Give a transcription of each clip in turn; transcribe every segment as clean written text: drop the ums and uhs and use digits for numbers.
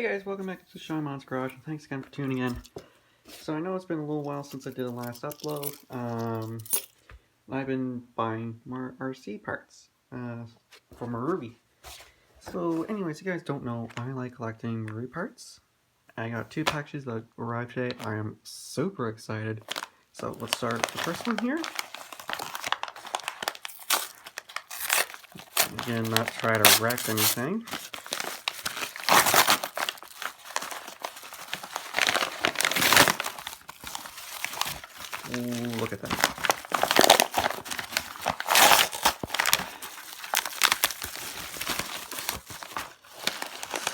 Hey guys, welcome back to Shaimon's Garage, and thanks again for tuning in. So I know it's been a little while since I did the last upload. I've been buying more RC parts for Marui. So anyways, you guys don't know, I like collecting Marui parts. I got 2 packages that arrived today. I am super excited. So let's start with the first one here. Again, not try to wreck anything. Ooh, look at that.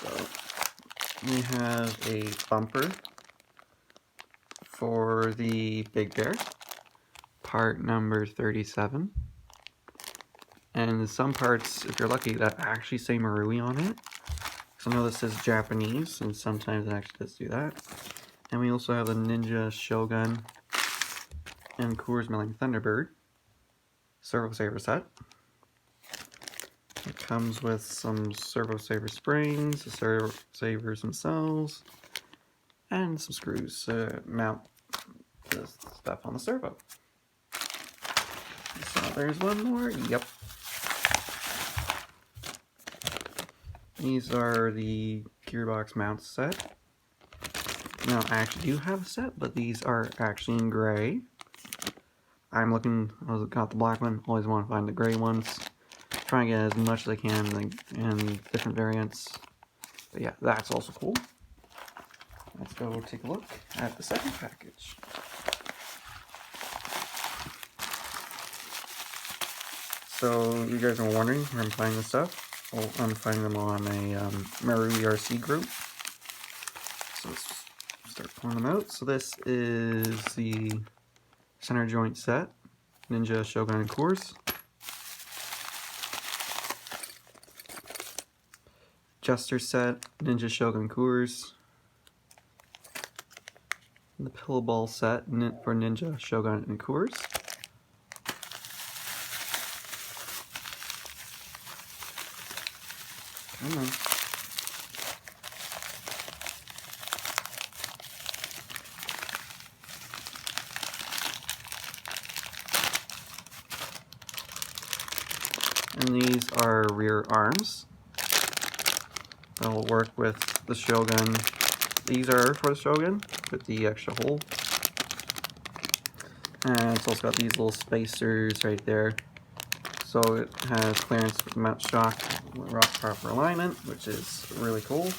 So, we have a bumper for the Big Bear, part number 37. And some parts, if you're lucky, that actually say Marui on it. So I know this is Japanese, and sometimes it actually does do that. And we also have the Ninja Shogun and Coors Milling Thunderbird Servo Saver set. It comes with some Servo Saver springs, the Servo Savers themselves, and some screws to mount the stuff on the servo. So there's one more. Yep. These are the gearbox mount set. Now, I actually do have a set, but these are actually in gray. I got the black one, always want to find the gray ones. Try and get as much as I can in different variants. But yeah, that's also cool. Let's go take a look at the second package. So, you guys are wondering where I'm finding this stuff? Well, I'm finding them on a Marui RC group. So let's start pulling them out. So this is the center joint set, Ninja Shogun and Coors. Adjuster set, Ninja Shogun Coors. And the pillow ball set for Ninja Shogun and Coors. Come on. And these are rear arms. That will work with the Shogun. These are for the Shogun with the extra hole. And it's also got these little spacers right there. So it has clearance with mount shock, rock proper alignment, which is really cool.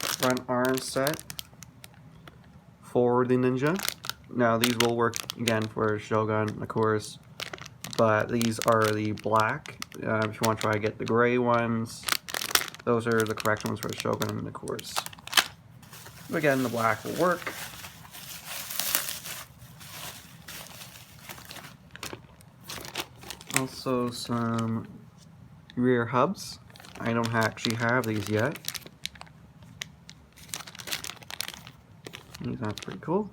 Front arm set for the Ninja. Now these will work again for Shogun, of course, but these are the black. If you want to try to get the gray ones, those are the correct ones for the Shogun and the Coors. But again, the black will work. Also some rear hubs. I don't actually have these yet. That's pretty cool.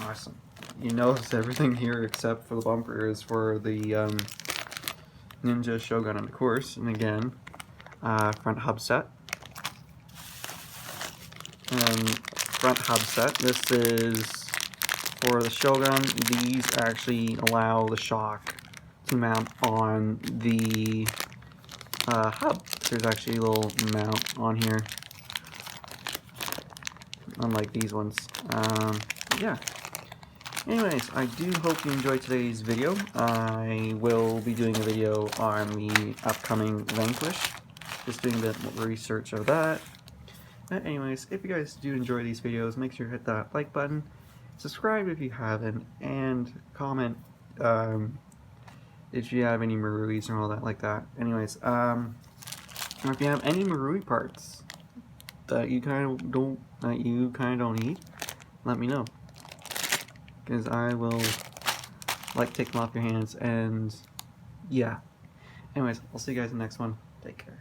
Awesome. You notice everything here except for the bumper is for the Ninja Shogun and Coors. And again, front hub set. And front hub set. This is for the Shogun. These actually allow the shock to mount on the hub. There's actually a little mount on here, unlike these ones. Yeah. Anyways, I do hope you enjoyed today's video. I will be doing a video on the upcoming Vanquish. Just doing a bit more research of that. But anyways, if you guys do enjoy these videos, make sure to hit that like button. Subscribe if you haven't, and comment if you have any Maruis and all that like that. Anyways, if you have any Marui parts that you kind of don't need, let me know, because I will take them off your hands. And yeah. Anyways, I'll see you guys in the next one. Take care.